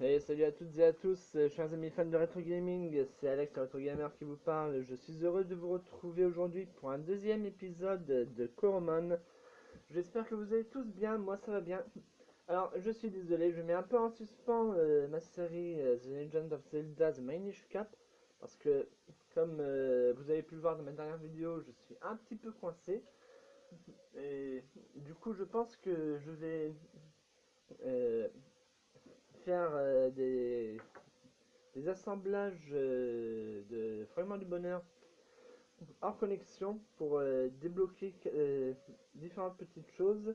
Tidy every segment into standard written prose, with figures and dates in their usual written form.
Et salut à toutes et à tous, chers amis fans de Retro Gaming, c'est Alex le Retro Gamer qui vous parle. Je suis heureux de vous retrouver aujourd'hui pour un deuxième épisode de Coromon. J'espère que vous allez tous bien, moi ça va bien. Alors je suis désolé, je mets un peu en suspens ma série The Legend of Zelda The Minish Cap parce que comme vous avez pu le voir dans ma dernière vidéo, je suis un petit peu coincé. Et du coup je pense que je vais euh, faire des assemblages de fragments du bonheur hors connexion pour débloquer différentes petites choses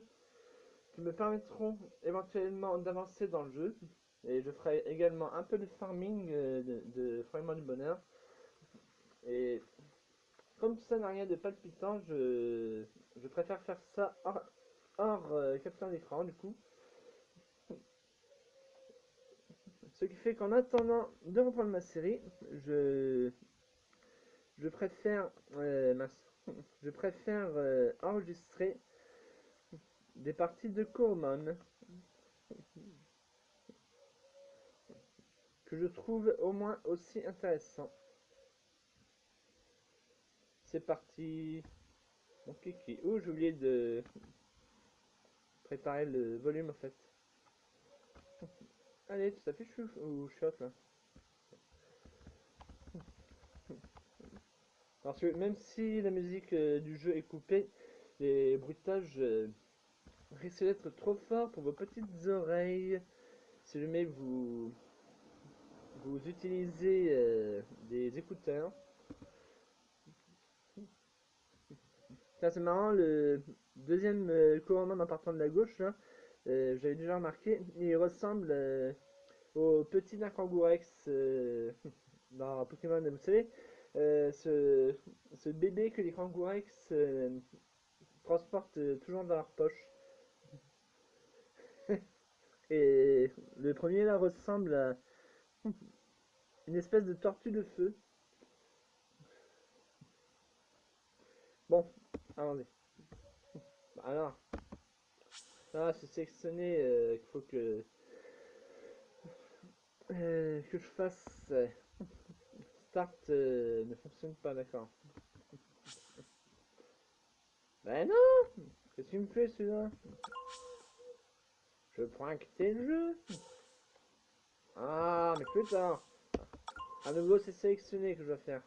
qui me permettront éventuellement d'avancer dans le jeu. Et je ferai également un peu de farming de fragments du bonheur. Et comme tout ça n'a rien de palpitant, je préfère faire ça hors capture d'écran du coup. Ce qui fait qu'en attendant de reprendre ma série, je, je préfère, je préfère enregistrer des parties de Coromon que je trouve au moins aussi intéressant. C'est parti. Mon kiki. Oh, j'ai oublié de préparer le volume en fait. Allez, tout s'affiche ou shot là. Parce que même si la musique du jeu est coupée, les bruitages risquent d'être trop forts pour vos petites oreilles. Si jamais vous utilisez des écouteurs. Ça c'est marrant, le deuxième couronnement en partant de la gauche, là, j'avais déjà remarqué, il ressemble au petit Narkangourex dans Pokémon, vous savez, ce bébé que les Kangourex transportent toujours dans leur poche. Et le premier là ressemble à une espèce de tortue de feu. Bon, allons-y. Alors, là c'est sélectionné qu'il faut que je fasse. Start ne fonctionne pas, d'accord. Ben non. Qu'est-ce qu'il me fait celui-là? Je prends quitter le jeu. Ah, mais plus tard. À nouveau, c'est sélectionné que je dois faire.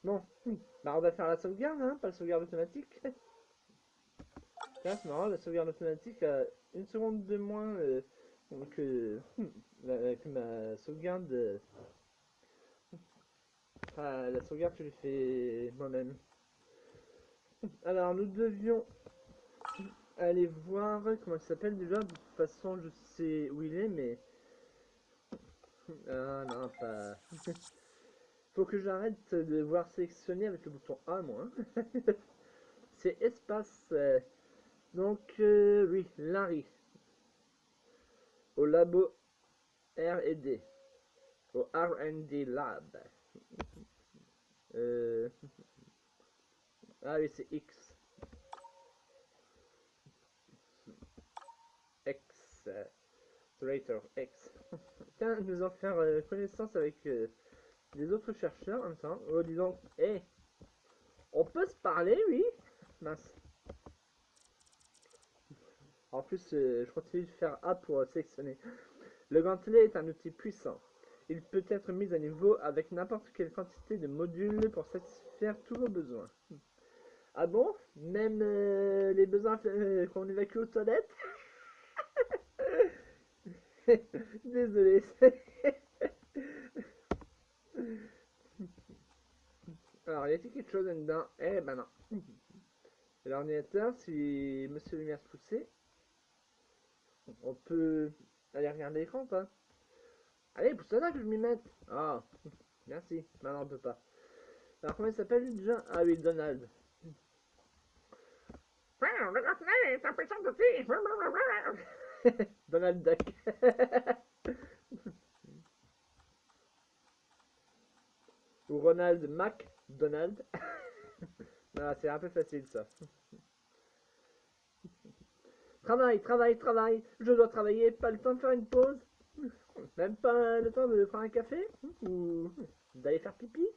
Bon, bah on va faire la sauvegarde, hein, pas la sauvegarde automatique. Tiens, c'est marrant, la sauvegarde automatique a une seconde de moins que ma sauvegarde. La sauvegarde que j'ai fait moi-même. Alors, nous devions aller voir comment il s'appelle déjà. De toute façon, je sais où il est, mais. Ah non, pas. Faut que j'arrête de voir sélectionner avec le bouton A, moi. C'est espace. Donc, oui, Larry. Au labo R&D. Au R&D Lab. Euh... Ah oui, c'est X. X. Iterator X. Tiens, nous allons faire connaissance avec des autres chercheurs en même temps. Oh, dis donc. Eh, hey, on peut se parler, oui? Mince. En plus, je continue de faire A pour sélectionner. Le gantelet est un outil puissant. Il peut être mis à niveau avec n'importe quelle quantité de modules pour satisfaire tous vos besoins. Ah bon? Même les besoins qu'on évacue aux toilettes? Désolé. Alors, y a-t-il quelque chose dedans? Eh ben non. L'ordinateur, si Monsieur Lumière se poussait, on peut aller regarder l'écran, quoi. Allez, pousse là que je m'y mette. Ah, merci. Maintenant, on peut pas. Alors, comment il s'appelle lui déjà? Ah oui, Donald. Donald Duck. Ou Ronald McDonald. Ah, c'est un peu facile ça. Travail, travail, travail. Je dois travailler, pas le temps de faire une pause. Même pas le temps de prendre un café? Ou d'aller faire pipi?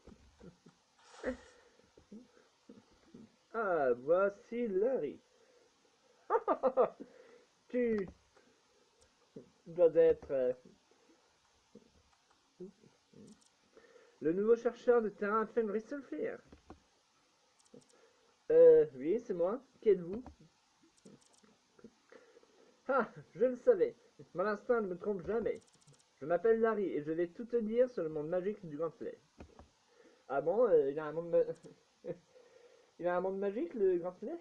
Ah, voici Larry. Tu dois être le nouveau chercheur de terrain Fenris Sulfur. Oui, c'est moi. Qui êtes-vous? Ah, je le savais. Mon instinct ne me trompe jamais. Je m'appelle Larry et je vais tout te dire sur le monde magique du Gantelet. Ah bon, il a un monde il a un monde magique, le Gantelet?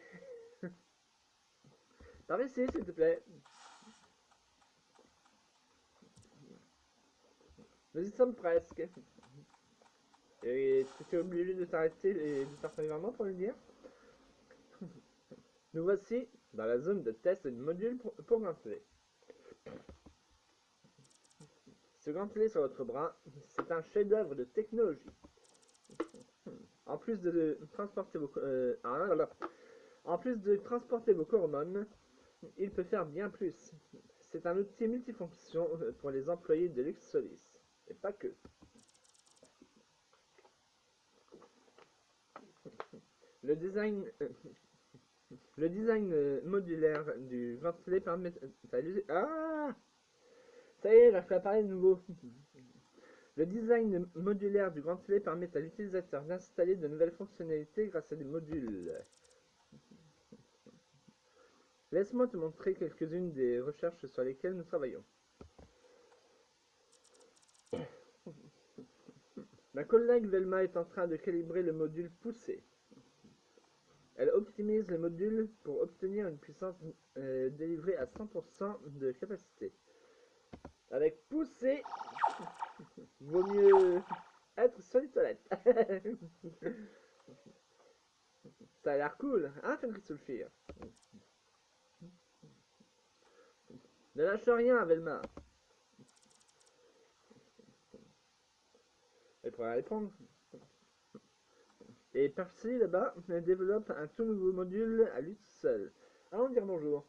Par ici, s'il te plaît. Nous y sommes presque. Et tu étais obligé de t'arrêter d'une certaine moment pour le dire? Nous voici dans la zone de test du module pour Gantelet. Ce gantelet sur votre bras, c'est un chef-d'œuvre de technologie. En plus de transporter vos en plus de transporter vos hormones, il peut faire bien plus. C'est un outil multifonction pour les employés de Luxolis. Et pas que. Le design, modulaire du gantelet permet... Ah, ça y est, j'arrive à parler de nouveau. Le design modulaire du gantelet permet à l'utilisateur d'installer de nouvelles fonctionnalités grâce à des modules. Laisse-moi te montrer quelques-unes des recherches sur lesquelles nous travaillons. Ma collègue Velma est en train de calibrer le module poussé. Elle optimise le module pour obtenir une puissance délivrée à 100% de capacité. Avec poussé, vaut mieux être sur les toilettes. Ça a l'air cool, hein, Fenris Sulfur? Ne lâche rien, Velma. Elle pourrait répondre. Et Percy, là-bas, développe un tout nouveau module à lui seul. Allons dire bonjour.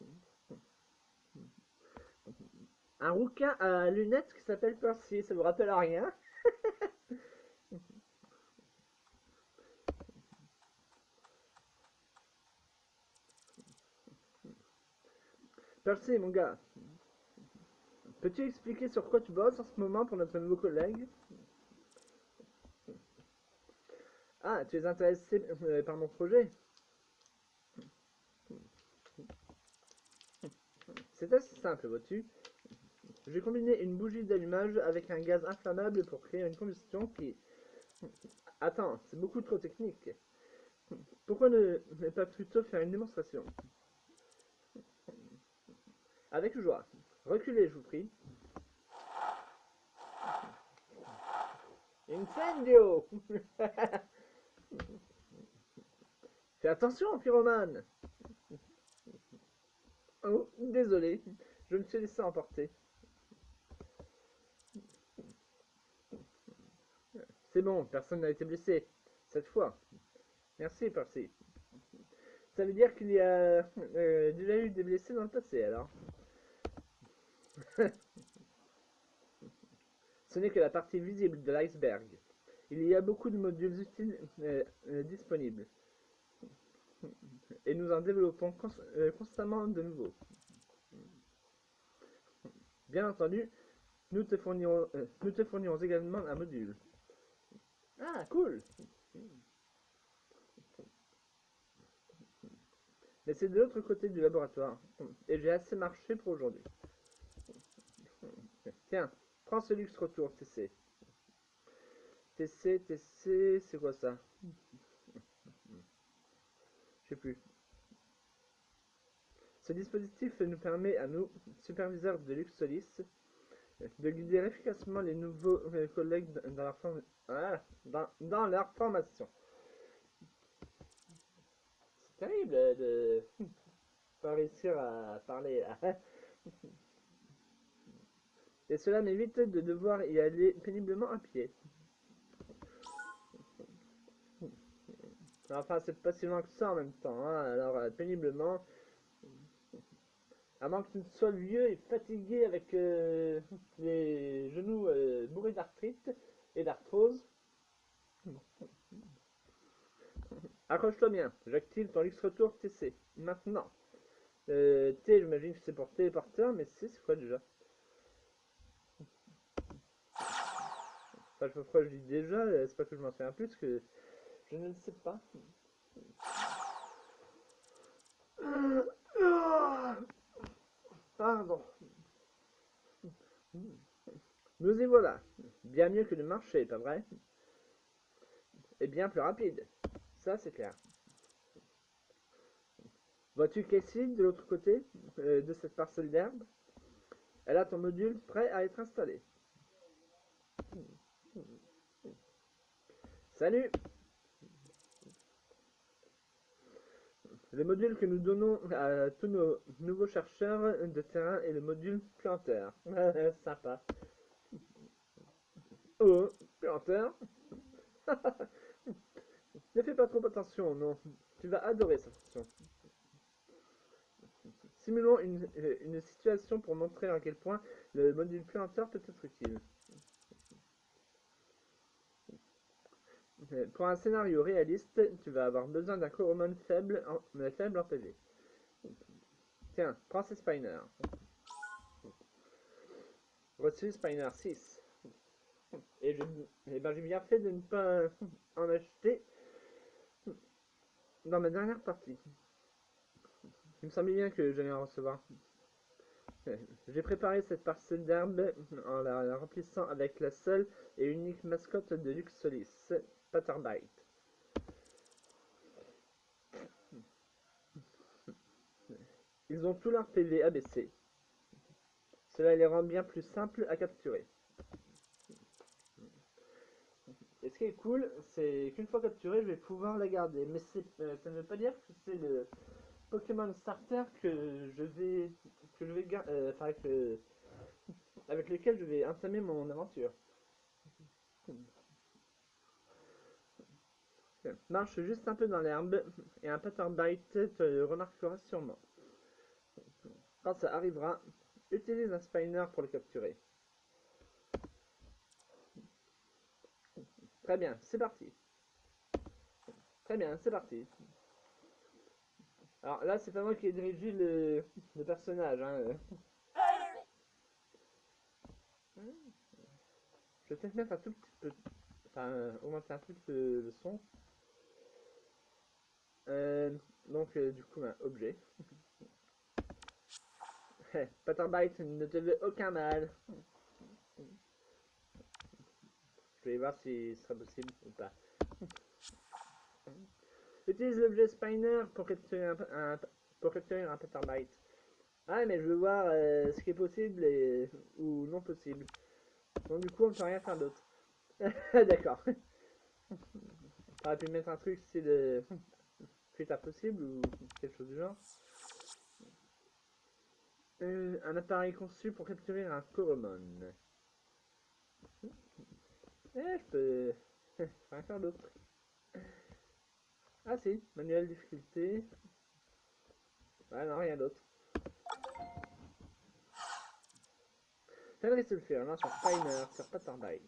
Un rouquin à lunettes qui s'appelle Percy, ça vous rappelle à rien? Percy, mon gars, peux-tu expliquer sur quoi tu bosses en ce moment pour notre nouveau collègue? Ah, tu es intéressé par mon projet? C'est assez simple, vois-tu. J'ai combiné une bougie d'allumage avec un gaz inflammable pour créer une combustion qui... Attends, c'est beaucoup trop technique. Pourquoi ne pas plutôt faire une démonstration? Avec joie. Reculez, je vous prie. Incendio! Fais attention, pyromane! Oh, désolé, je me suis laissé emporter. C'est bon, personne n'a été blessé. Cette fois. Merci, Percy. Ça veut dire qu'il y a déjà eu des blessés dans le passé, alors. Ce n'est que la partie visible de l'iceberg. Il y a beaucoup de modules utiles disponibles. Et nous en développons constamment de nouveaux. Bien entendu, nous te fournirons également un module. Ah, cool! Mais c'est de l'autre côté du laboratoire. Et j'ai assez marché pour aujourd'hui. Tiens, prends ce luxe retour, TC. TC, c'est quoi ça? Je sais plus. Ce dispositif nous permet à nous, superviseurs de Luxolis, de guider efficacement les nouveaux collègues dans leur formation. C'est terrible de pas réussir à parler là. Et cela m'évite de devoir y aller péniblement à pied. Enfin, c'est pas si loin que ça en même temps, hein. Alors, péniblement, à moins que tu sois vieux et fatigué avec les accroche-toi bien. J'active ton X-Retour TC. Maintenant. T, j'imagine que c'est pour téléporteur, mais C, c'est quoi déjà? Enfin, je sais pas pourquoi je dis déjà, c'est pas que je m'en souviens plus, que je ne le sais pas. Pardon. Nous y voilà. Bien mieux que de marcher, pas vrai? Et bien plus rapide. Ça, c'est clair. Vois-tu Casey de l'autre côté de cette parcelle d'herbe? Elle a ton module prêt à être installé. Salut! Le module que nous donnons à tous nos nouveaux chercheurs de terrain est le module planteur. Sympa. Oh, planteur? Ne fais pas trop attention, non. Tu vas adorer cette fonction. Simulons une situation pour montrer à quel point le module planteur peut être utile. Pour un scénario réaliste, tu vas avoir besoin d'un Coromon faible en PV. Tiens, prends ces Spinner. Reçu Spinner 6. Et j'ai bien fait de ne pas en acheter dans ma dernière partie. Il me semblait bien que j'allais en recevoir. J'ai préparé cette parcelle d'herbe en la remplissant avec la seule et unique mascotte de Luxolis, Patterbite. Ils ont tous leur PV abaissé. Cela les rend bien plus simples à capturer. Et ce qui est cool, c'est qu'une fois capturé, je vais pouvoir la garder. Mais ça ne veut pas dire que c'est le Pokémon Starter avec lequel je vais entamer mon aventure. Marche juste un peu dans l'herbe et un Patterbite te remarquera sûrement. Quand ça arrivera, utilise un Spinner pour le capturer. Très bien, c'est parti. Très bien, c'est parti. Alors là, c'est pas moi qui ai dirigé le personnage. Hein. Je vais peut-être mettre un tout petit peu. Enfin, augmenter un tout petit peu le son. Du coup, un objet. Patterbite ne te veut aucun mal. Je vais voir si ce sera possible ou pas. Utilise l'objet Spinner pour capturer un Patterbite. Ah, mais je veux voir ce qui est possible ou non possible. Donc du coup, on ne peut rien faire d'autre. D'accord. T'aurais pu mettre un truc style fuite impossible ou quelque chose du genre. Un appareil conçu pour capturer un Coromon. Je peux rien faire d'autre. Ah si, manuel difficulté. Ah non, rien d'autre. Fenris Sulfur, lance un Spinner sur Patterbite.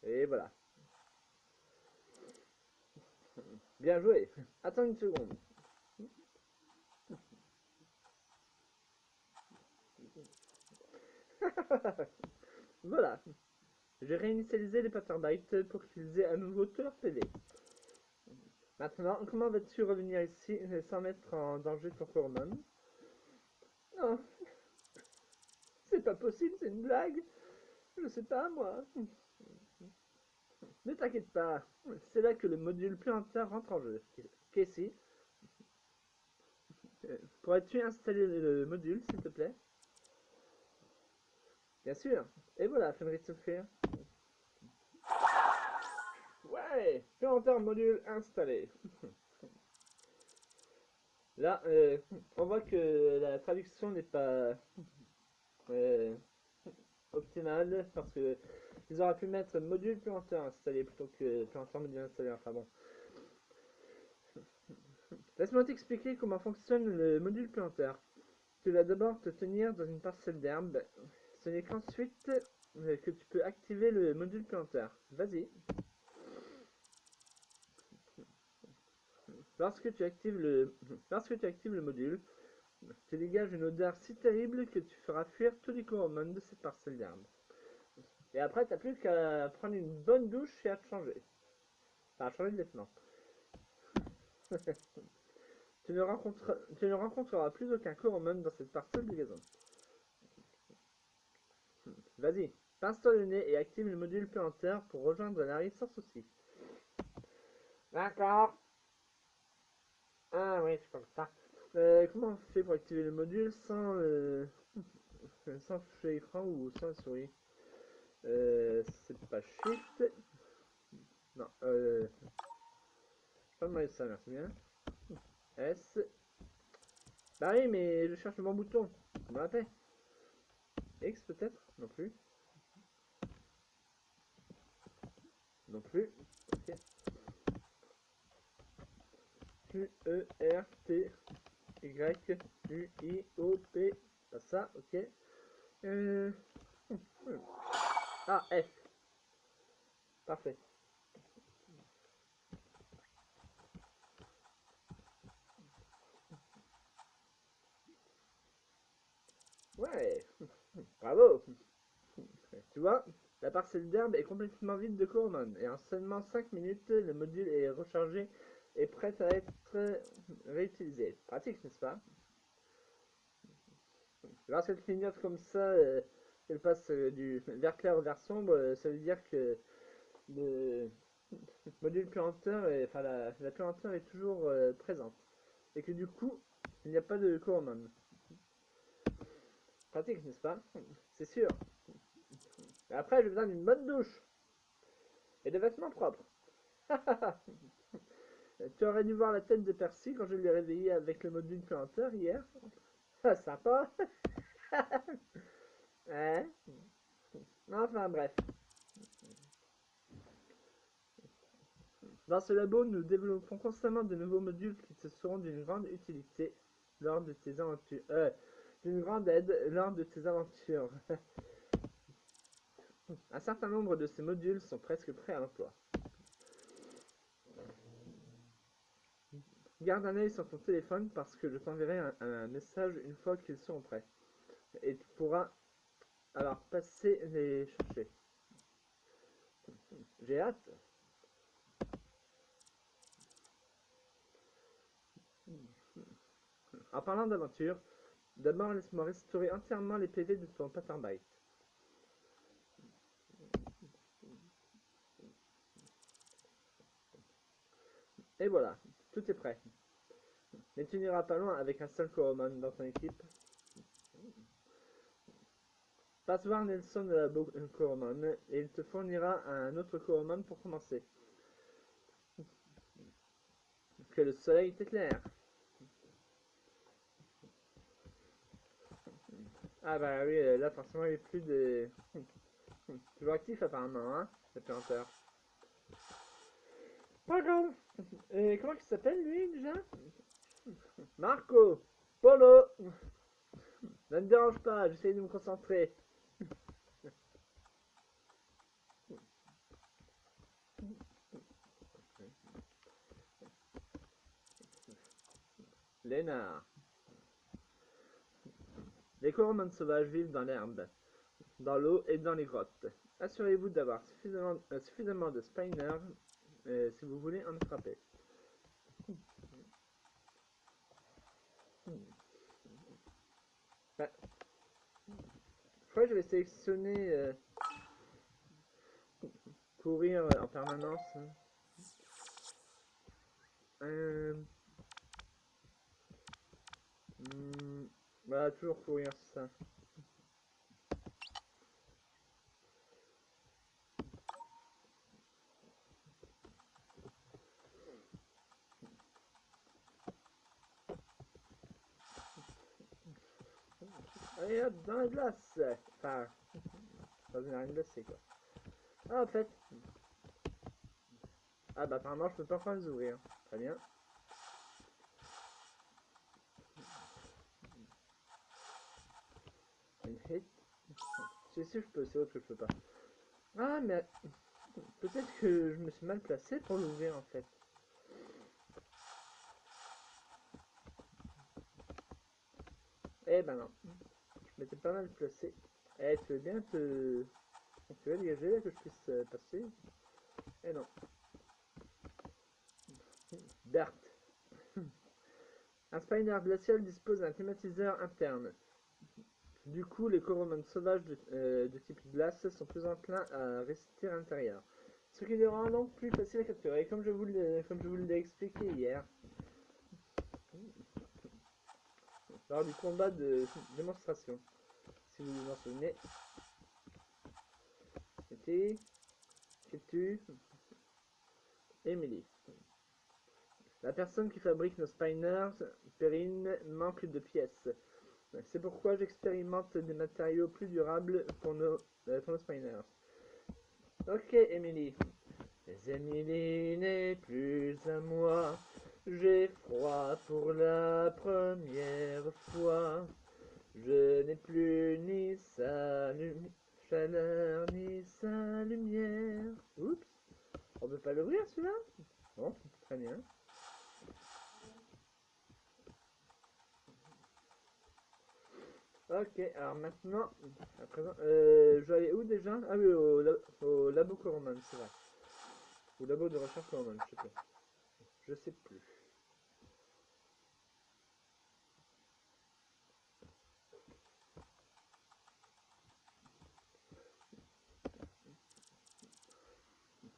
Et voilà. Bien joué. Attends une seconde. Voilà. J'ai réinitialisé les Patterbites pour qu'ils aient à nouveau tout leur PV. Maintenant, comment vas-tu revenir ici sans mettre en danger ton Coromon? Oh, c'est pas possible, c'est une blague. Je sais pas, moi. Ne t'inquiète pas, c'est là que le module planteur rentre en jeu. Casey, pourrais-tu installer le module, s'il te plaît? Bien sûr. Et voilà, Fenris Sulfur. Ouais, planteur module installé. Là, on voit que la traduction n'est pas optimale parce que ils auraient pu mettre module planteur installé plutôt que planteur module installé. Enfin bon. Laisse-moi t'expliquer comment fonctionne le module planteur. Tu vas d'abord te tenir dans une parcelle d'herbe. Ce n'est qu'ensuite que tu peux activer le module planteur. Vas-y. Lorsque tu actives le module, tu dégages une odeur si terrible que tu feras fuir tous les coromons de cette parcelle d'herbe. Et après, t'as plus qu'à prendre une bonne douche et à te changer. Enfin, à changer de vêtements. Tu ne rencontreras plus aucun coromon dans cette parcelle de gazon. Vas-y, pince-toi le nez et active le module planteur pour rejoindre Larry sans souci. D'accord. Ah oui, c'est comme ça. Comment on fait pour activer le module sans toucher l'écran ou sans la souris? C'est pas Shift. Non, pas mal ça, merci bien. S. Bah oui, mais je cherche le bon bouton. Comment la paix? X peut-être? Non plus. Non plus. Ok. Q, E, R, T, Y, U, I, O, P. Pas ça, ok. Ah, F. Parfait. Ouais. Bravo. Tu vois, la parcelle d'herbe est complètement vide de coromon et en seulement 5 minutes, le module est rechargé et prêt à être réutilisé. Pratique, n'est-ce pas? Lorsqu'elle clignote comme ça, qu'elle passe du vert clair au vert sombre, ça veut dire que le module puanteur, enfin la puanteur est toujours présente. Et que du coup, il n'y a pas de coromon. Pratique, n'est-ce pas? C'est sûr. Et après, j'ai besoin d'une bonne douche et de vêtements propres. Tu aurais dû voir la tête de Percy quand je l'ai réveillé avec le module puanteur hier. Ah, sympa. Ouais. Enfin bref. Dans ce labo, nous développons constamment de nouveaux modules qui te seront d'une grande utilité lors de tes aventures. D'une grande aide lors de tes aventures. Un certain nombre de ces modules sont presque prêts à l'emploi. Garde un œil sur ton téléphone parce que je t'enverrai un message une fois qu'ils seront prêts. Et tu pourras alors passer les chercher. J'ai hâte. En parlant d'aventure, d'abord laisse-moi restaurer entièrement les PV de ton Patternbite. Et voilà, tout est prêt. Mais tu n'iras pas loin avec un seul coromon dans ton équipe. Passe voir Nelson de la coromon et il te fournira un autre coromon pour commencer. Que le soleil t'éclaire. Ah bah oui, là forcément il est plus de... Toujours actif apparemment, hein, le planteur. Pardon. Et comment il s'appelle lui déjà? Marco. Polo. Ne me dérange pas, j'essaie de me concentrer. Lénard. Les coromons sauvages vivent dans l'herbe, dans l'eau et dans les grottes. Assurez-vous d'avoir suffisamment de spinner si vous voulez en attraper. Bah, je crois que je vais sélectionner courir en permanence. Voilà, toujours courir, c'est ça. Allez hop, dans la glace. Enfin, dans une arène glacée quoi. Ah, en fait. Ah bah apparemment je peux pas encore les ouvrir. Très bien. Une hit. Si, je peux, c'est autre que je peux pas. Ah, mais peut-être que je me suis mal placé pour l'ouvrir en fait. Eh ben non, je m'étais pas mal placé. Eh, tu veux bien te... Tu veux dégager là que je puisse passer? Eh non. Dart. Un spiner glacial dispose d'un climatiseur interne. Du coup, les coromons sauvages de type glace sont plus enclins à rester à l'intérieur. Ce qui les rend donc plus faciles à capturer, comme je vous l'ai expliqué hier. Lors du combat de démonstration. Si vous vous en souvenez. C'était... Tu Emily. La personne qui fabrique nos spiners, Perrine, manque de pièces. C'est pourquoi j'expérimente des matériaux plus durables pour nos spiners. Ok, Emily. Mais Emily n'est plus à moi. J'ai froid pour la première fois. Je n'ai plus ni sa chaleur ni sa lumière. Oups. On peut pas l'ouvrir celui-là? Bon, très bien. Ok, alors maintenant, à présent, je vais aller où déjà? Ah oui, au labo Coromon, c'est vrai. Au labo de recherche Coromon, je sais plus. Je sais plus.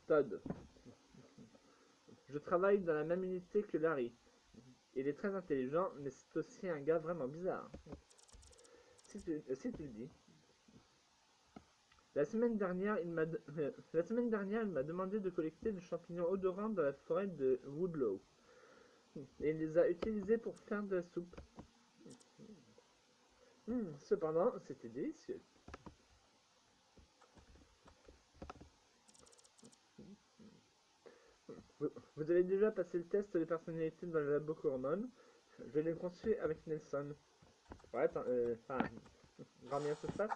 Todd. Je travaille dans la même unité que Larry. Il est très intelligent, mais c'est aussi un gars vraiment bizarre. Si tu le dis. La semaine dernière, il m'a demandé de collecter des champignons odorants dans la forêt de Woodlow. Et il les a utilisés pour faire de la soupe. Cependant, c'était délicieux. Vous avez déjà passé le test de personnalité dans le labo Coromon. Je l'ai conçu avec Nelson. Ouais, attends, grand bien se passe.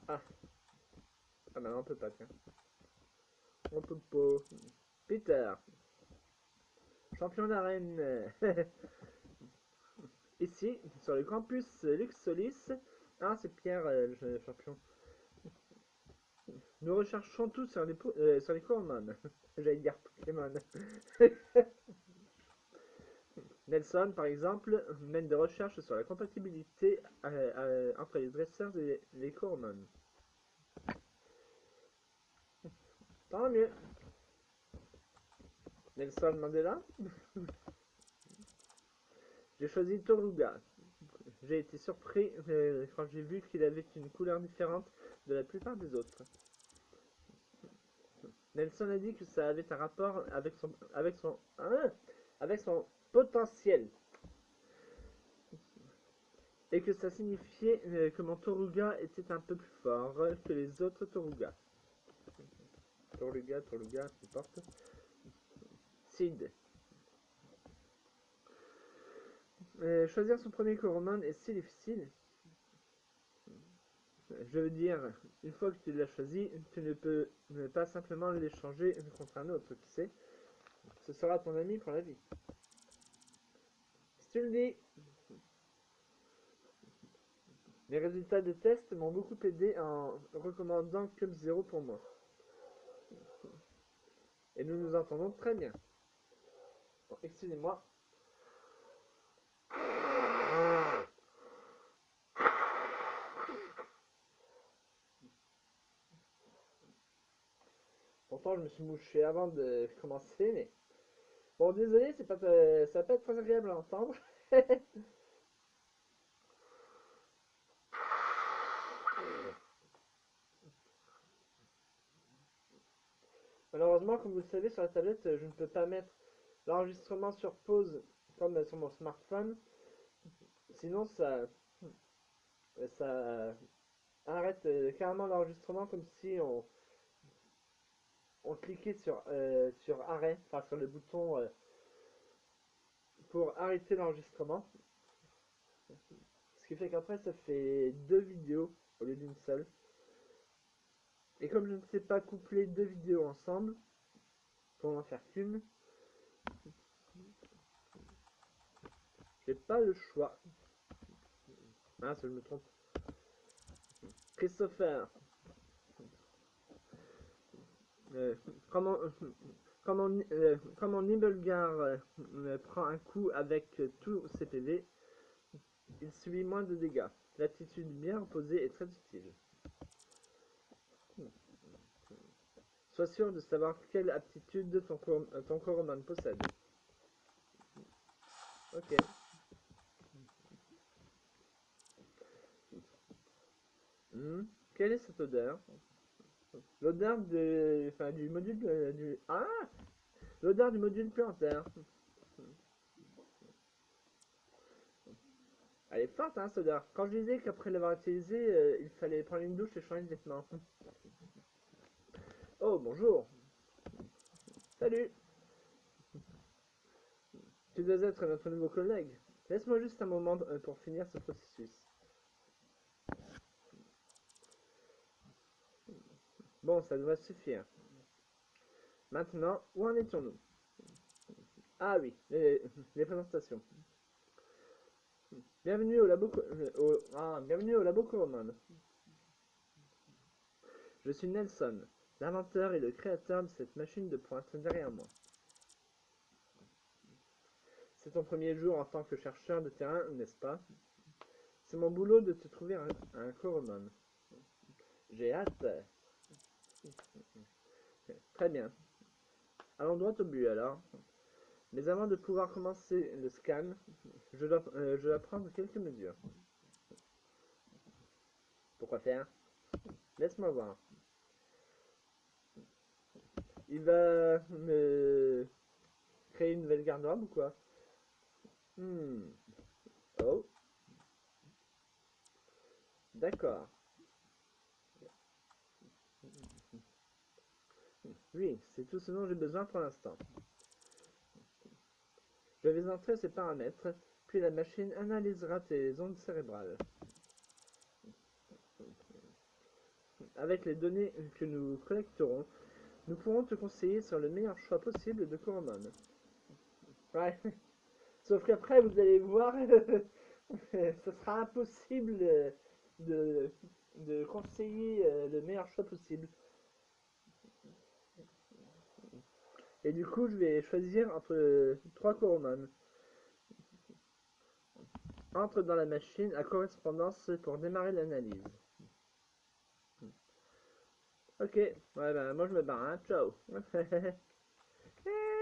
Ah, ah bah non, on peut pas, tiens. On peut pas. Peter, champion d'arène. Ici, sur le campus Luxolis. Ah, c'est Pierre, le champion. Nous recherchons tous sur les Coromon. J'allais dire Pokémon. Nelson, par exemple, mène des recherches sur la compatibilité entre les dresseurs et les Coromon. Tant mieux. Nelson Mandela. J'ai choisi Toruga. J'ai été surpris quand j'ai vu qu'il avait une couleur différente de la plupart des autres. Nelson a dit que ça avait un rapport avec son potentiel et que ça signifiait que mon Toruga était un peu plus fort que les autres Toruga. Toruga, n'importe. Sid. Choisir son premier Coromon est si difficile. Je veux dire, une fois que tu l'as choisi, tu ne peux pas simplement l'échanger contre un autre, tu sais. Ce sera ton ami pour la vie. Si tu le dis. Les résultats des tests m'ont beaucoup aidé en recommandant Cub Zero pour moi. Et nous nous entendons très bien. Bon, excusez-moi. Pourtant, je me suis mouché avant de commencer, mais... Bon, désolé, ça va pas être très agréable à entendre. Malheureusement, comme vous le savez, sur la tablette, je ne peux pas mettre l'enregistrement sur pause comme sur mon smartphone. Sinon, ça arrête carrément l'enregistrement comme si on cliquait sur arrêt, enfin sur le bouton pour arrêter l'enregistrement. Ce qui fait qu'après ça fait 2 vidéos au lieu d'une seule. Et comme je ne sais pas coupler 2 vidéos ensemble, pour n'en faire qu'une, j'ai pas le choix. Ah, ça je me trompe. Christopher. Comment Nibelgar prend un coup avec tous ses PV, il subit moins de dégâts. L'attitude bien reposée est très utile. Sois sûr de savoir quelle aptitude ton Coromon possède. Ok. Quelle est cette odeur? L'odeur du module l'odeur du module plantaire. Elle est forte, hein, cette odeur. Quand je disais qu'après l'avoir utilisé, il fallait prendre une douche et changer de vêtements. Oh, bonjour. Salut. Tu dois être notre nouveau collègue. Laisse-moi juste un moment pour finir ce processus. Bon, ça devrait suffire. Maintenant, où en étions-nous? Ah oui, les présentations. Bienvenue au labo Coromon. Je suis Nelson, l'inventeur et le créateur de cette machine de pointe derrière moi. C'est ton premier jour en tant que chercheur de terrain, n'est-ce pas? C'est mon boulot de te trouver un Coromon. J'ai hâte. Très bien. Allons droit au but alors. Mais avant de pouvoir commencer le scan, je dois prendre quelques mesures. Pourquoi faire? Laisse-moi voir. Il va me créer une nouvelle garde-robe ou quoi? Oh. D'accord. Oui, c'est tout ce dont j'ai besoin pour l'instant. Je vais entrer ces paramètres, puis la machine analysera tes ondes cérébrales. Avec les données que nous collecterons, nous pourrons te conseiller sur le meilleur choix possible de Coromon. Ouais. Sauf qu'après, vous allez voir, ce sera impossible de conseiller le meilleur choix possible. Et du coup, je vais choisir entre 3 Coromon. Entre dans la machine à correspondance pour démarrer l'analyse. Ok, ouais, bah, moi je me barre, hein. Ciao.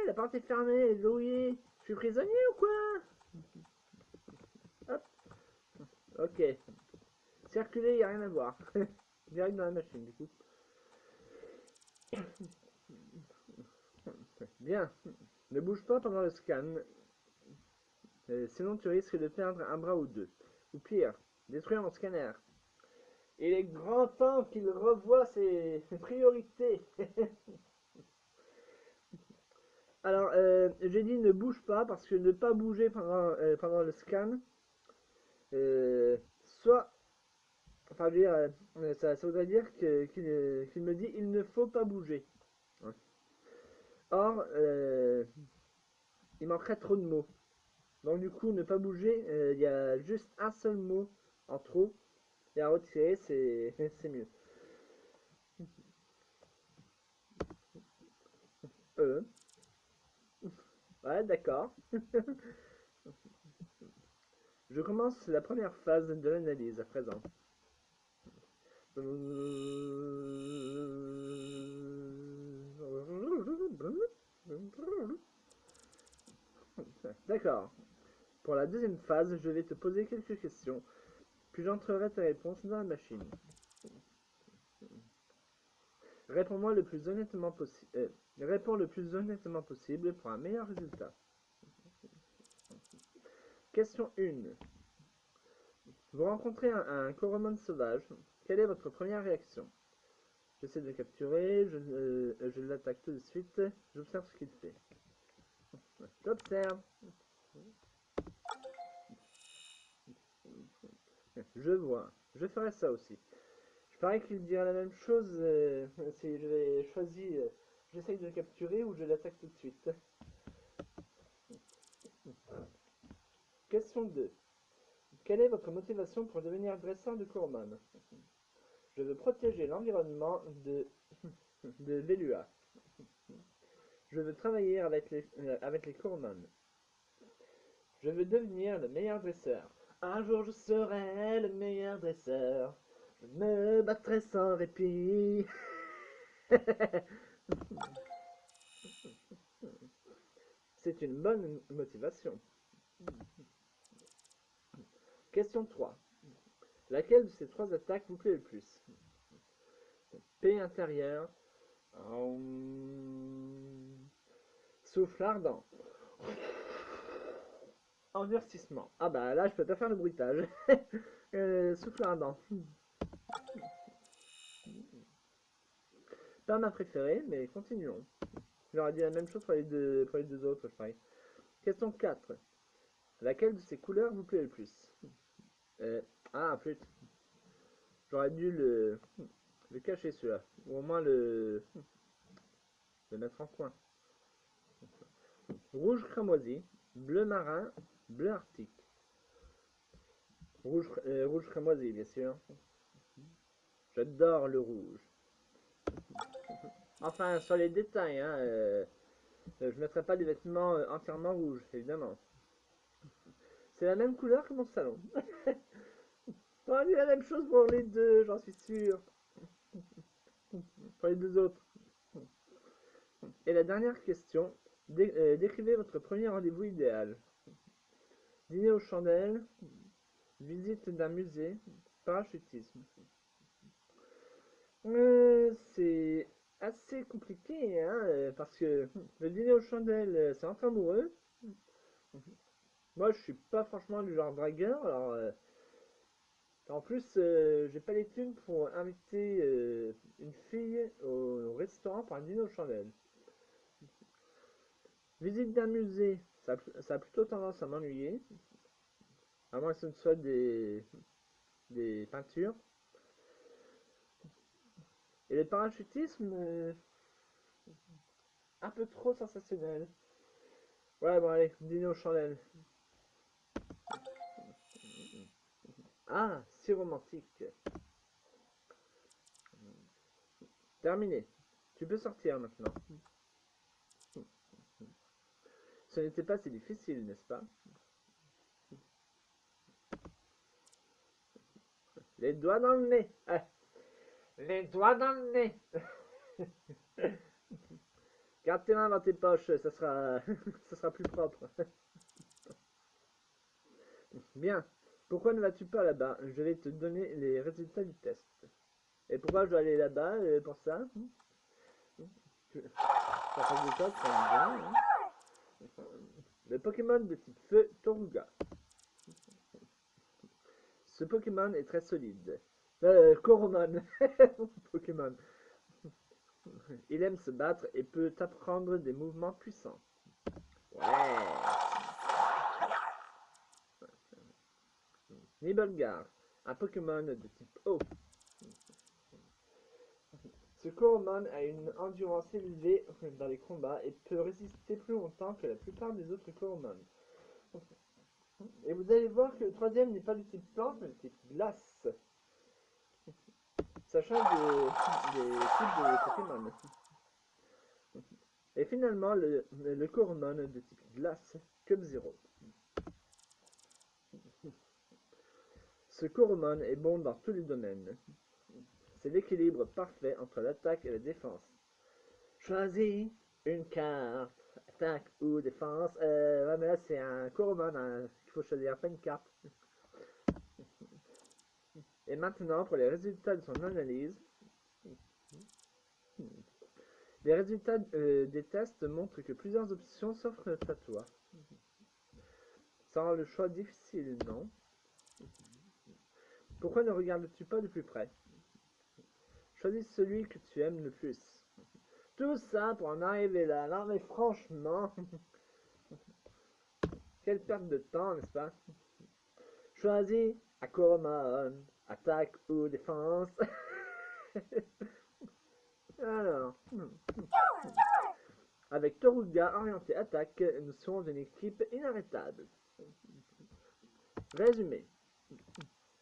La porte est fermée, elle est verrouillée. Je suis prisonnier ou quoi? Hop. Ok. Circuler, y a rien à voir. Direct dans la machine, du coup. Bien. Ne bouge pas pendant le scan. Sinon, tu risques de perdre un bras ou deux. Ou pire, détruire mon scanner. Il est grand temps qu'il revoie ses priorités. Alors, j'ai dit ne bouge pas parce que ne pas bouger pendant le scan, soit, enfin, je veux dire, ça voudrait dire qu'il me dit il ne faut pas bouger. Or, il manquerait trop de mots. Donc, du coup, ne pas bouger, il y a juste un seul mot en trop, et à retirer, c'est mieux. Ouais, d'accord. Je commence la première phase de l'analyse à présent. D'accord. Pour la deuxième phase, je vais te poser quelques questions, puis j'entrerai tes réponses dans la machine. Réponds le plus honnêtement possible. Réponds le plus honnêtement possible pour un meilleur résultat. Question 1. Vous rencontrez un Coromon sauvage. Quelle est votre première réaction? J'essaie de le capturer, je l'attaque tout de suite, j'observe ce qu'il fait. J'observe. Je vois. Je ferai ça aussi. Je parie qu'il dira la même chose si je vais choisir. J'essaye de le capturer ou je l'attaque tout de suite. Question 2. Quelle est votre motivation pour devenir dresseur de Corman? Je veux protéger l'environnement de Velua. Je veux travailler avec les Corman. Je veux devenir le meilleur dresseur. Un jour je serai le meilleur dresseur. Je me battrai sans répit. C'est une bonne motivation. Question 3. Laquelle de ces trois attaques vous plaît le plus? Paix intérieure. Souffle ardent. Endurcissement. Ah bah là je peux pas faire le bruitage. Souffle ardent. Pas ma préférée, mais continuons. J'aurais dit la même chose pour les deux autres, je parie. Question 4. Laquelle de ces couleurs vous plaît le plus? Flûte. J'aurais dû le cacher celui-là. Ou au moins le mettre en coin. Rouge cramoisi, bleu marin, bleu arctique. Rouge cramoisi, bien sûr. J'adore le rouge. Enfin, sur les détails, hein, je ne mettrai pas des vêtements entièrement rouges, évidemment. C'est la même couleur que mon salon. On dit la même chose pour les deux, j'en suis sûr. Pour les deux autres. Et la dernière question. Décrivez votre premier rendez-vous idéal. Dîner aux chandelles, visite d'un musée, parachutisme. C'est assez compliqué, hein, parce que le dîner aux chandelles, c'est entre amoureux. Moi, je suis pas franchement du genre dragueur, alors en plus, j'ai pas les thunes pour inviter une fille au restaurant pour un dîner aux chandelles. Visite d'un musée, ça a plutôt tendance à m'ennuyer, à moins que ce ne soit des peintures. Et le parachutisme, un peu trop sensationnel. Ouais, bon, allez, dîner aux chandelles. Ah, si romantique. Terminé. Tu peux sortir maintenant. Ce n'était pas si difficile, n'est-ce pas? Les doigts dans le nez. Ah, les doigts dans le nez. Garde tes mains dans tes poches, ça sera, ça sera plus propre. Bien. Pourquoi ne vas-tu pas là-bas? Je vais te donner les résultats du test. Et pourquoi je dois aller là-bas pour ça? Ça fait des choses, bien, hein. Le Pokémon de type feu, Toruga. Ce Pokémon est très solide. Coromon. Pokémon. Il aime se battre et peut apprendre des mouvements puissants. Ouais. Nibelgar, un Pokémon de type eau. Ce Coromon a une endurance élevée dans les combats et peut résister plus longtemps que la plupart des autres Coromon. Et vous allez voir que le troisième n'est pas du type plante, mais du type glace. Ça change des types de Pokémon. Et finalement, le Coromon de type glace, Cub-Zero. Ce Coromon est bon dans tous les domaines. C'est l'équilibre parfait entre l'attaque et la défense. Choisis une carte. Attaque ou défense. Ouais, mais là, c'est un Coromon. Hein. Il faut choisir, pas une carte. Et maintenant, pour les résultats de son analyse. Les résultats des tests montrent que plusieurs options s'offrent à toi. Ça rend le choix difficile, non? Pourquoi ne regardes-tu pas de plus près? Choisis celui que tu aimes le plus. Tout ça pour en arriver là. Non mais franchement, quelle perte de temps, n'est-ce pas? Choisis Akoromon, attaque ou défense. Alors, avec Toruga orienté attaque, nous sommes une équipe inarrêtable. Résumé.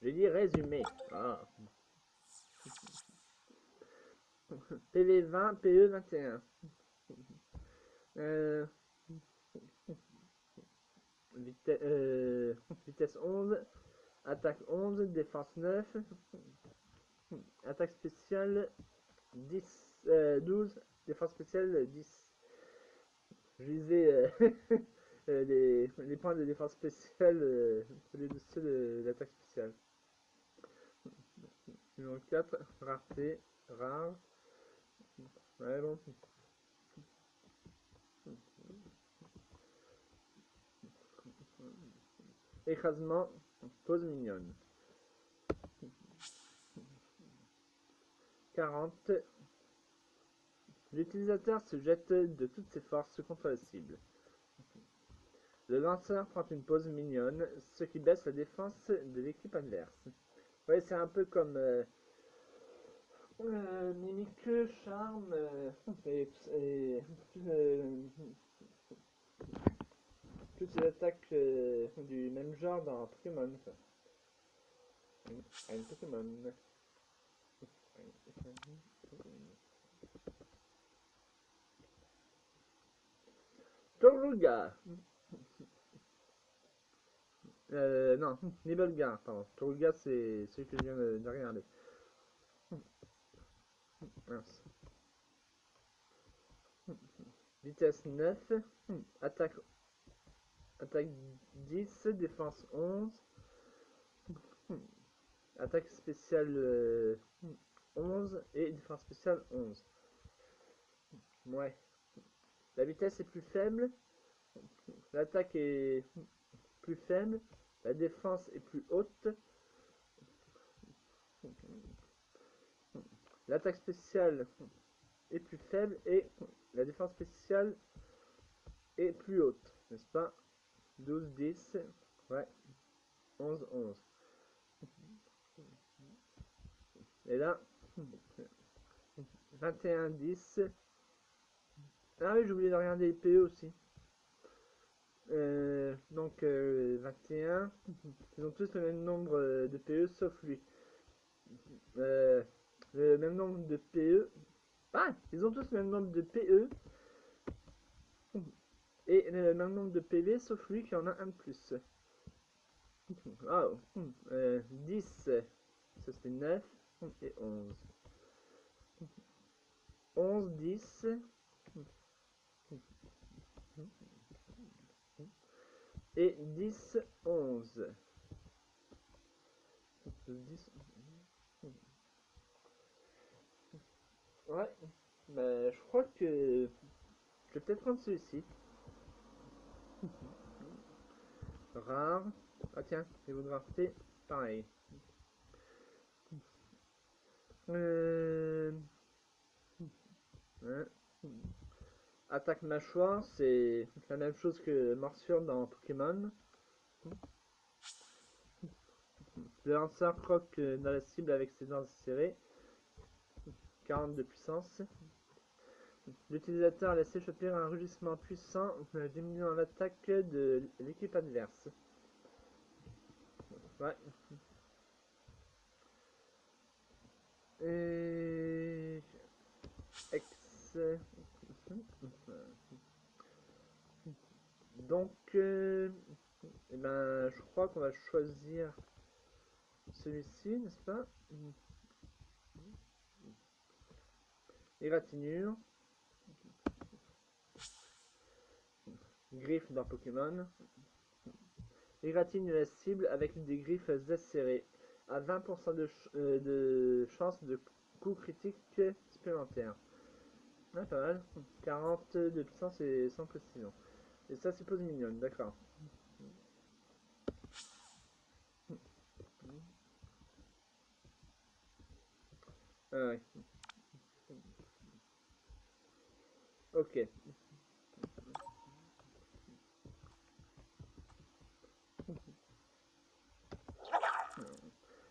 J'ai dit résumé. Ah. PV 20, PE 21. Vitesse 11, attaque 11, défense 9, attaque spéciale 10, 12, défense spéciale 10. Je visais les points de défense spéciale au lieu de ceux de l'attaque spéciale. Numéro 4, rareté, rare. Ouais, bon. Écrasement, pose mignonne. 40. L'utilisateur se jette de toutes ses forces contre la cible. Le lanceur prend une pose mignonne, ce qui baisse la défense de l'équipe adverse. Ouais, c'est un peu comme Mimikyu, Charme et toutes les attaques du même genre dans Pokémon. Un Pokémon. Toruga. Non, Nibelgar, pardon. Toruga, c'est celui que je viens de regarder. Mince. Vitesse 9, attaque 10, défense 11, attaque spéciale 11 et défense spéciale 11. Ouais. La vitesse est plus faible, l'attaque est plus faible, la défense est plus haute, l'attaque spéciale est plus faible et la défense spéciale est plus haute, n'est-ce pas? 12, 10, ouais, 11, 11. Et là, 21, 10. Ah oui, j'ai oublié de regarder les PE aussi. Donc 21, ils ont tous le même nombre de PE sauf lui. Le même nombre de PE. Ah, ils ont tous le même nombre de PE et le même nombre de PV sauf lui qui en a un de plus. Oh, 10, ça c'était 9 et 11. 11, 10. Et 10, 11. 10. Ouais, bah, je crois que je vais peut-être prendre celui-ci. Rare. Ah tiens, je vais vous drafter pareil. Ouais. Attaque mâchoire, c'est la même chose que morsure dans Pokémon. Le lanceur croque dans la cible avec ses dents serrées. 40 de puissance. L'utilisateur laisse échapper un rugissement puissant, diminuant l'attaque de l'équipe adverse. Ouais. Et... X. Donc, eh ben, je crois qu'on va choisir celui-ci, n'est-ce pas? Égratignure. Griffe dans Pokémon. Égratigne la cible avec des griffes acérées. À 20% de chance de coup critique supplémentaire. Ah, pas mal. 40 de puissance et sans précision. Et ça, c'est pose mignonne, d'accord. Ah ouais. Ok.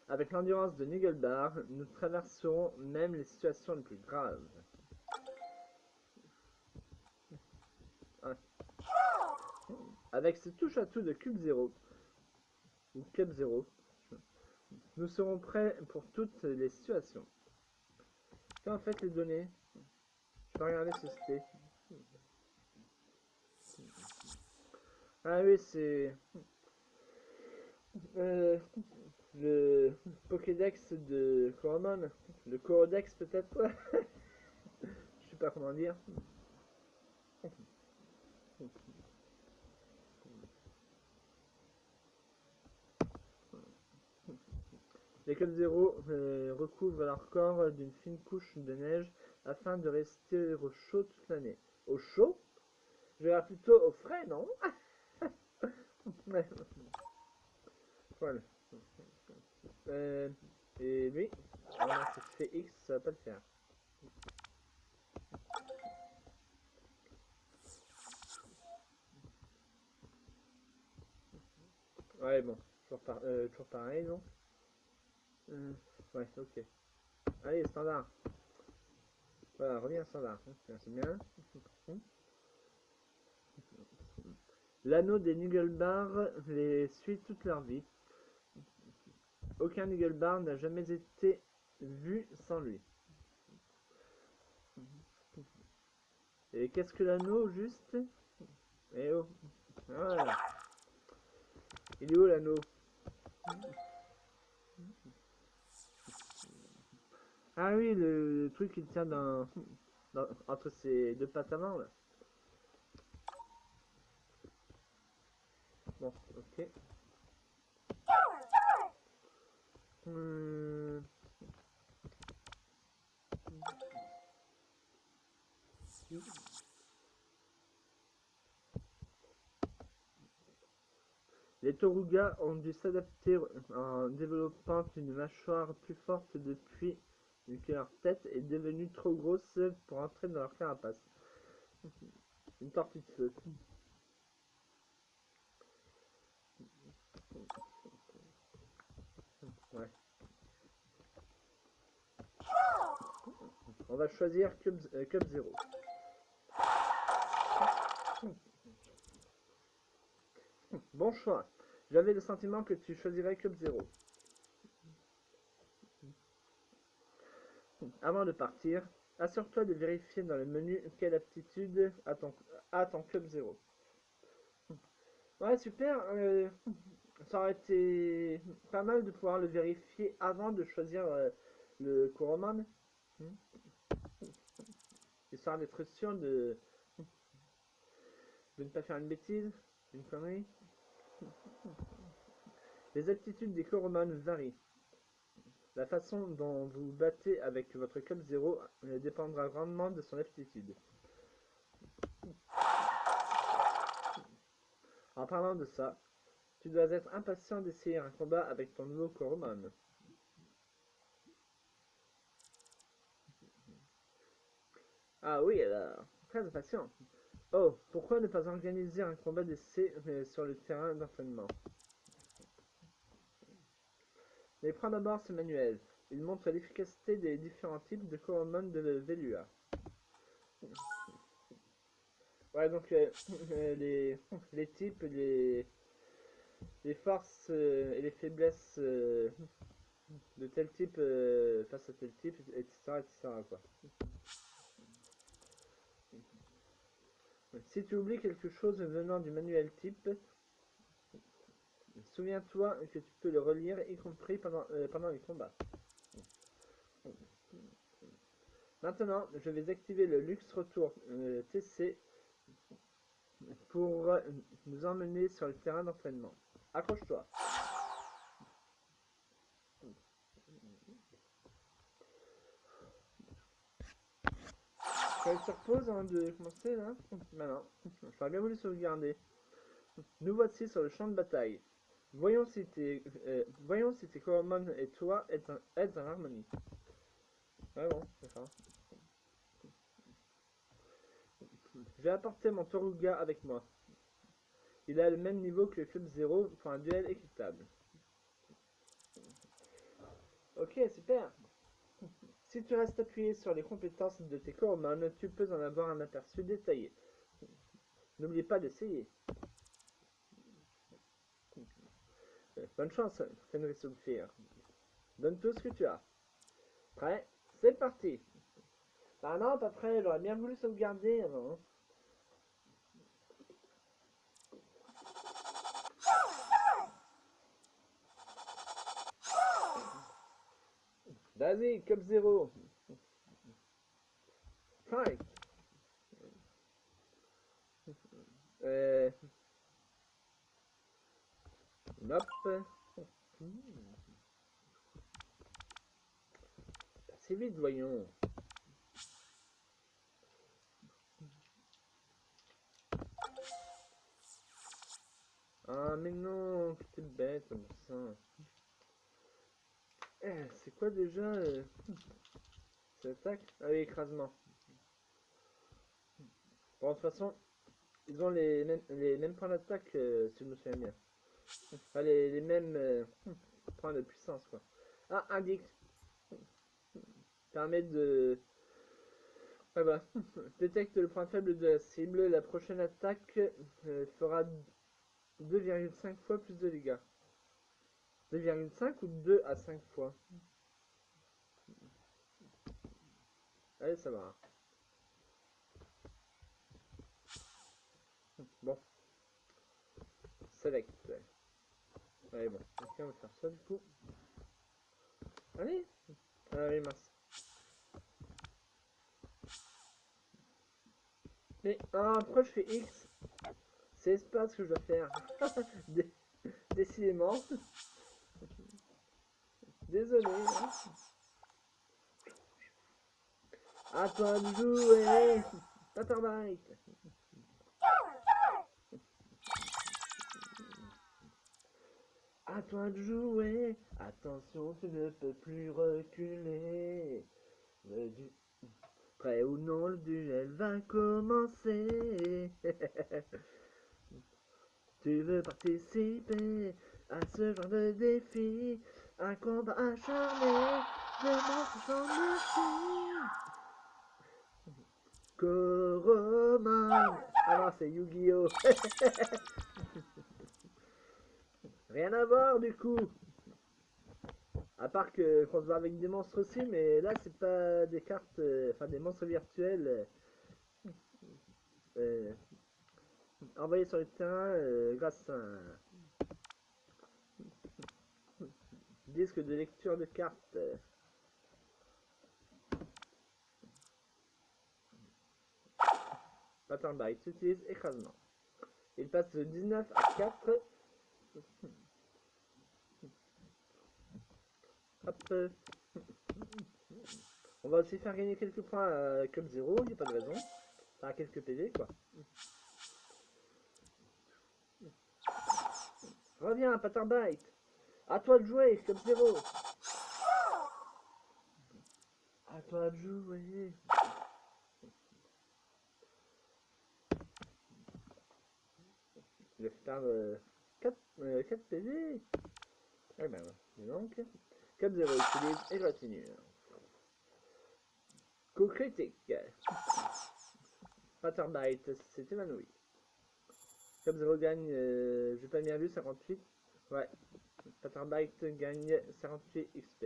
Avec l'endurance de Nugelbar, nous traverserons même les situations les plus graves. Ouais. Avec ce touche-à-tout de Cube Zero, ou Cube Zero, nous serons prêts pour toutes les situations. Quand en fait les données, je vais regarder ce c'était. Ah oui, c'est le Pokédex de Coromon, le Corodex peut-être. Je sais pas comment dire. Les Club Zero recouvrent leur corps d'une fine couche de neige afin de rester au chaud toute l'année. Au chaud? Je dirais plutôt au frais, non? Ouais. Voilà. Euh, et lui, ah non, si je fais X, ça va pas le faire. Ouais, bon, toujours pareil, donc. Ouais, ok. Allez, standard. Voilà, reviens standard. C'est bien. L'anneau des Nugelbar les suit toute leur vie. Aucun Nugelbar n'a jamais été vu sans lui. Et qu'est-ce que l'anneau, juste? Eh oh. Voilà. Il est où l'anneau? Ah oui, le truc qu'il tient entre ses deux pattes avant, là. Bon, ok. Hum. Les Toruga ont dû s'adapter en développant une mâchoire plus forte depuis que leur tête est devenue trop grosse pour entrer dans leur carapace. Une tortue de feu. Ouais. On va choisir Cube Zero. Bon choix. J'avais le sentiment que tu choisirais Cube Zero. Avant de partir, assure-toi de vérifier dans le menu quelle aptitude a ton Club Zero. Ouais, super. Ça aurait été pas mal de pouvoir le vérifier avant de choisir le Coromon. Histoire d'être sûr de ne pas faire une bêtise, une connerie. Les aptitudes des Coromon varient. La façon dont vous battez avec votre Club Zero dépendra grandement de son aptitude. En parlant de ça, tu dois être impatient d'essayer un combat avec ton nouveau Coromon. Ah oui, alors, très impatient. Oh, pourquoi ne pas organiser un combat d'essai sur le terrain d'entraînement? Mais prends d'abord ce manuel. Il montre l'efficacité des différents types de Coromon de Velua. Ouais, donc les types, les forces et les faiblesses de tel type face à tel type, etc. etc. quoi. Si tu oublies quelque chose venant du manuel type, souviens-toi que tu peux le relire, y compris pendant les combats. Maintenant, je vais activer le Luxe Retour TC pour nous emmener sur le terrain d'entraînement. Accroche-toi. Je vais sur pause avant de commencer là. Maintenant, j'aurais bien voulu sauvegarder. Nous voici sur le champ de bataille. Voyons si tes Coromon et toi êtes en harmonie. Ouais, bon, d'accord. Je vais apporter mon Toruga avec moi. Il a le même niveau que le Club Zero pour un duel équitable. Ok, super. Si tu restes appuyé sur les compétences de tes Coromon, tu peux en avoir un aperçu détaillé. N'oublie pas d'essayer. Bonne chance, Fenris Sulfir. Donne tout ce que tu as. Prêt? C'est parti. Ah non, pas prêt, j'aurais bien voulu sauvegarder avant. Vas-y, Cup Zero. Fight. Hop. C'est vite, voyons. Ah, mais non, t'es bête comme ça. C'est quoi déjà cette attaque? Ah oui, écrasement. Bon, de toute façon, ils ont les mêmes points d'attaque, si je me souviens bien. Enfin, les mêmes points de puissance, quoi. Ah, indique. Permet de... Ah bah, détecte le point faible de la cible. La prochaine attaque fera 2,5 fois plus de dégâts. 2,5 ou 2 à 5 fois? Allez, ça va. Bon. Select. Allez, bon. Ok, on va faire ça du coup. Allez. Allez, mince. Mais, ah, pourquoi je fais X? C'est espace que je dois faire. Décidément. Désolé. Hein. À toi de jouer. Patternbite. À toi de jouer. Attention, tu ne peux plus reculer. Prêt ou non, le duel va commencer. Tu veux participer à ce genre de défi? Un combat acharné, démontre son merci. Coromon. Ah non, c'est Yu-Gi-Oh! Rien à voir du coup. À part qu'on se bat avec des monstres aussi, mais là c'est pas des cartes, enfin des monstres virtuels euh, envoyés sur le terrain grâce à un disque de lecture de cartes. Pattern Bite utilise écrasement. Il passe de 19 à 4. Hop. On va aussi faire gagner quelques points à Club 0, il n'y a pas de raison. Enfin, quelques PV quoi. Reviens, Pattern Bite. À toi de jouer, Club 0. À toi de jouer. Je vais faire 4 PV. Ah ben, donc. Club 0 utilise égratignure. Coup critique. Pattern Bite s'est évanoui. Club 0 gagne, j'ai pas bien vu, 58. Ouais. Pattern Bite gagne 58 XP.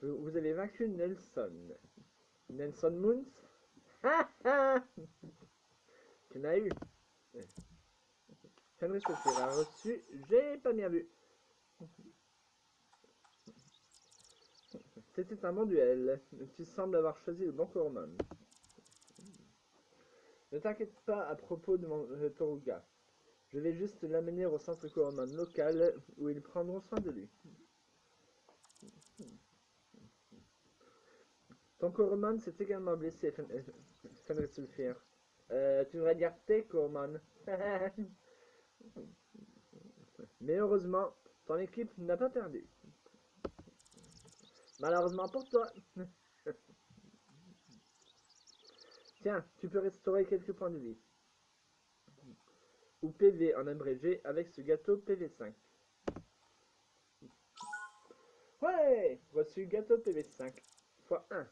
Vous avez vaincu Nelson. Nelson Moons. Ha ha. Tu n'as eu. Fenris Sophie a reçu. J'ai pas bien vu. C'était un bon duel. Tu sembles avoir choisi le bon Coromon. Ne t'inquiète pas à propos de mon Toruga. Je vais juste l'amener au centre Coromon local où ils prendront soin de lui. Ton Coromon s'est également blessé, Fenris Sulfir. Tu devrais dire tes Coromon. Mais heureusement, ton équipe n'a pas perdu. Malheureusement pour toi. Tiens, tu peux restaurer quelques points de vie. Ou PV en abrégé avec ce gâteau PV5. Ouais, reçu gâteau PV5 fois 1.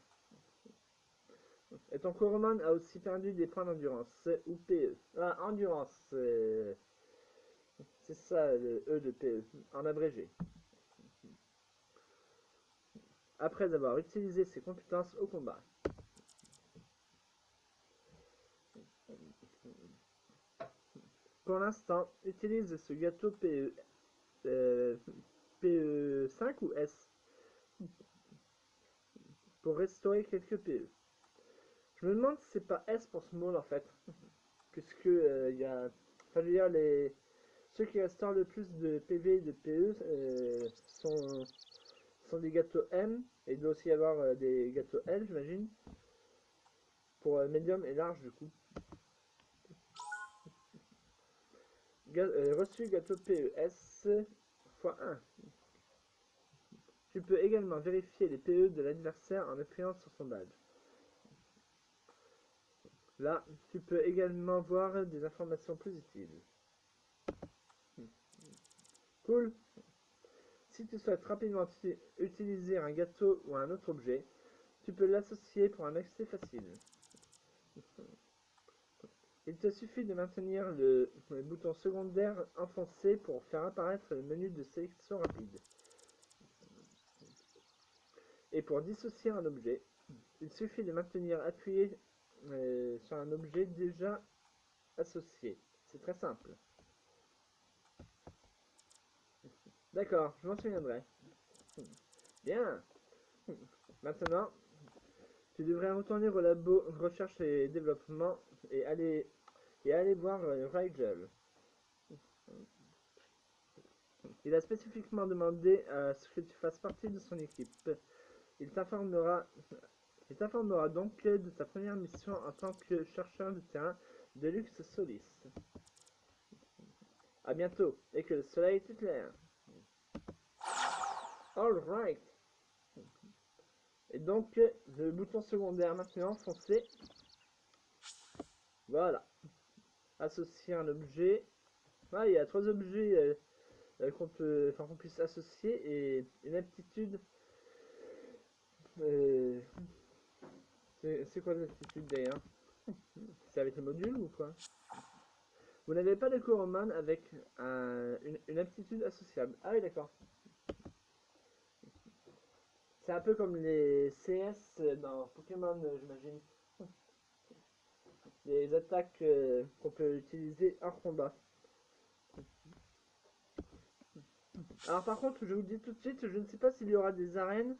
Et ton Coromon a aussi perdu des points d'endurance ou PE. Ah, endurance, c'est ça le E de PE, en abrégé. Après avoir utilisé ses compétences au combat. Pour l'instant, utilise ce gâteau PE5 ou S pour restaurer quelques PE. Je me demande si c'est pas S pour small en fait, puisque il y a, enfin je veux dire ceux qui restaurent le plus de PV et de PE sont des gâteaux M, et il doit aussi y avoir des gâteaux L j'imagine, pour médium et large du coup. Reçu gâteau PES x1. Tu peux également vérifier les PE de l'adversaire en appuyant sur son badge. Là, tu peux également voir des informations positives. Cool. Si tu souhaites rapidement utiliser un gâteau ou un autre objet, tu peux l'associer pour un accès facile. Il te suffit de maintenir le bouton secondaire enfoncé pour faire apparaître le menu de sélection rapide. Et pour dissocier un objet, il suffit de maintenir appuyé sur un objet déjà associé. C'est très simple. D'accord, je m'en souviendrai. Bien. Maintenant, tu devrais retourner au labo recherche et développement et aller voir Rigel. Il a spécifiquement demandé à ce que tu fasses partie de son équipe. Il t'informera donc de ta première mission en tant que chercheur de terrain de Lux Solis. A bientôt, et que le soleil t'éclaire. Alright. Et donc, le bouton secondaire maintenant foncé. Voilà. Associer un objet. Ah, il y a 3 objets qu'on puisse associer et une aptitude. C'est quoi l'aptitude d'ailleurs? C'est avec le module ou quoi? Vous n'avez pas de Coromon avec une aptitude associable. Ah oui, d'accord. C'est un peu comme les CS dans Pokémon, j'imagine. Les attaques qu'on peut utiliser hors combat. Alors par contre, je vous dis tout de suite, je ne sais pas s'il y aura des arènes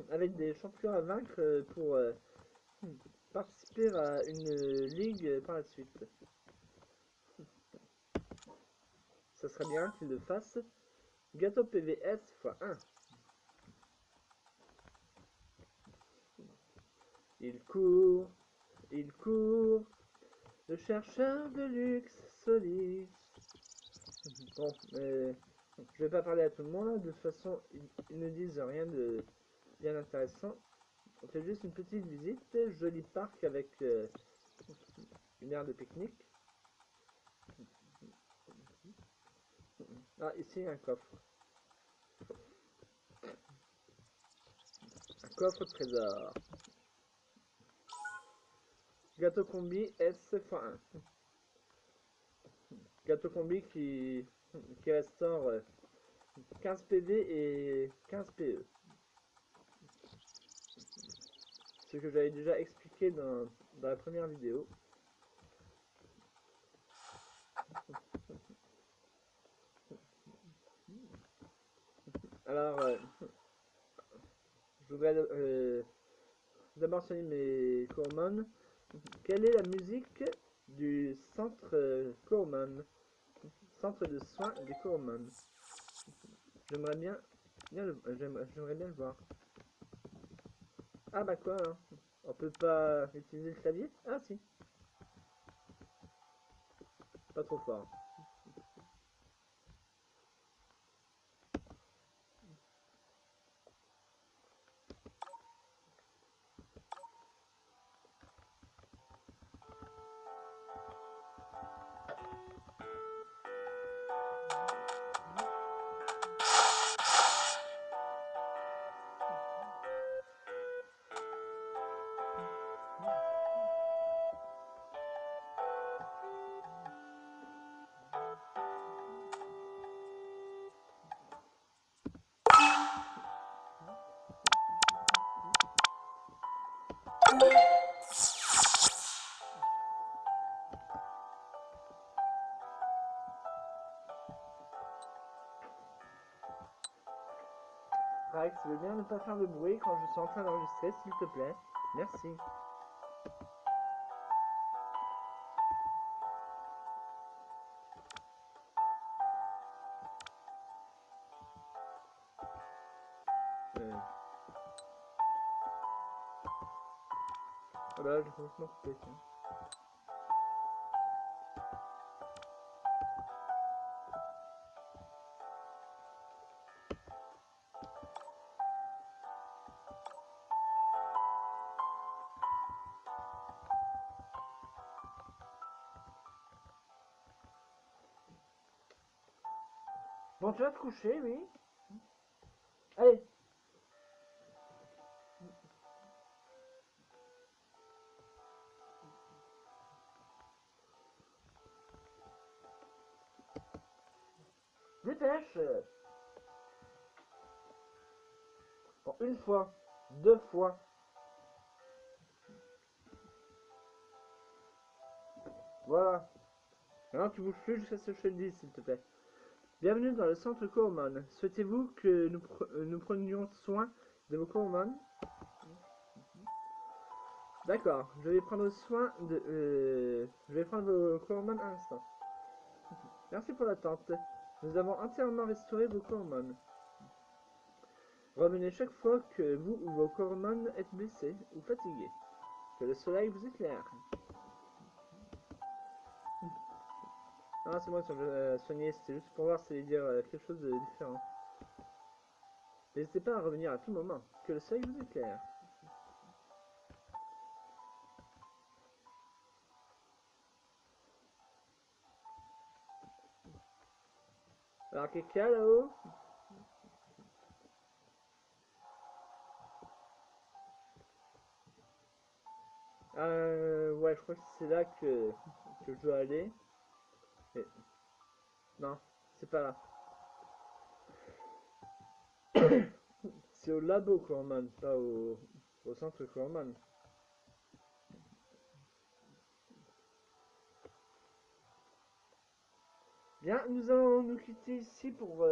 avec des champions à vaincre pour participer à une ligue par la suite. Ça serait bien qu'il le fasse. Gâteau PVS x1. Il court, le chercheur de luxe Solis. Bon, je vais pas parler à tout le monde, hein. De toute façon, ils ne disent rien de bien intéressant. On fait juste une petite visite, joli parc avec une aire de pique-nique. Ah, ici un coffre. Un coffre trésor. Gâteau combi S x1. Gâteau combi qui restaure 15 PV et 15 PE. Ce que j'avais déjà expliqué dans la première vidéo. Alors, je voudrais d'abord saluer mes Coromon. Quelle est la musique du centre Coromon? Centre de soins des Coromon. J'aimerais bien le voir. Ah bah quoi hein? On peut pas utiliser le clavier? Ah si. Pas trop fort. Arax, tu veux bien ne pas faire de bruit quand je suis en train d'enregistrer, s'il te plaît? Merci. Ah bah là, j'ai complètement coupé, tiens. Bon, tu vas te coucher, oui? Allez! Dépêche! Bon, une fois, deux fois. Voilà. Maintenant, tu bouges plus jusqu'à ce que je te le dise, s'il te plaît. Bienvenue dans le centre Coromon. Souhaitez-vous que nous prenions soin de vos Coromon? D'accord, je vais prendre soin de... je vais prendre vos Coromon un instant. Merci pour l'attente. Nous avons entièrement restauré vos Coromon. Revenez chaque fois que vous ou vos Coromon êtes blessés ou fatigués. Que le soleil vous éclaire. Ah, c'est moi qui vais soigner, c'était juste pour voir si ça allait dire quelque chose de différent. N'hésitez pas à revenir à tout moment. Que le soleil vous éclaire. Alors, quelqu'un là-haut? Ouais, je crois que c'est là que je dois aller. Mais... non, c'est pas là. C'est au labo Corman, pas au centre Corman. Bien, nous allons nous quitter ici pour,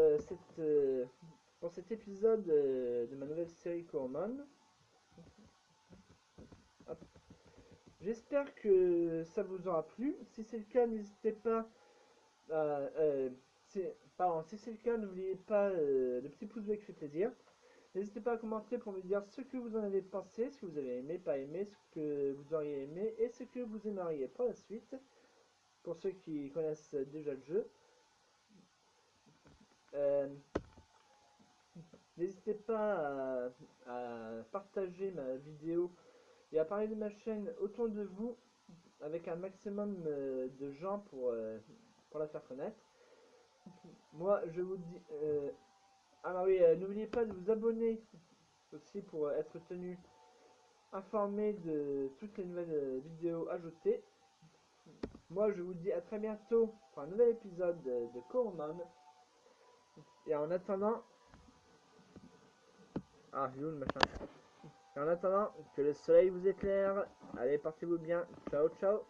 pour cet épisode de ma nouvelle série Corman. J'espère que ça vous aura plu. Si c'est le cas, n'hésitez pas si c'est le cas, n'oubliez pas le petit pouce bleu qui fait plaisir. N'hésitez pas à commenter pour me dire ce que vous en avez pensé, ce que vous avez aimé, pas aimé, ce que vous auriez aimé et ce que vous aimeriez pour la suite. Pour ceux qui connaissent déjà le jeu. N'hésitez pas à partager ma vidéo et à parler de ma chaîne autour de vous avec un maximum de gens pour la faire connaître. Moi, je vous dis... alors oui, n'oubliez pas de vous abonner aussi pour être tenu informé de toutes les nouvelles vidéos ajoutées. Moi, je vous dis à très bientôt pour un nouvel épisode de Coromon. Et en attendant... ah, j'ai où le machin? Et en attendant que le soleil vous éclaire, allez, portez-vous bien. Ciao, ciao.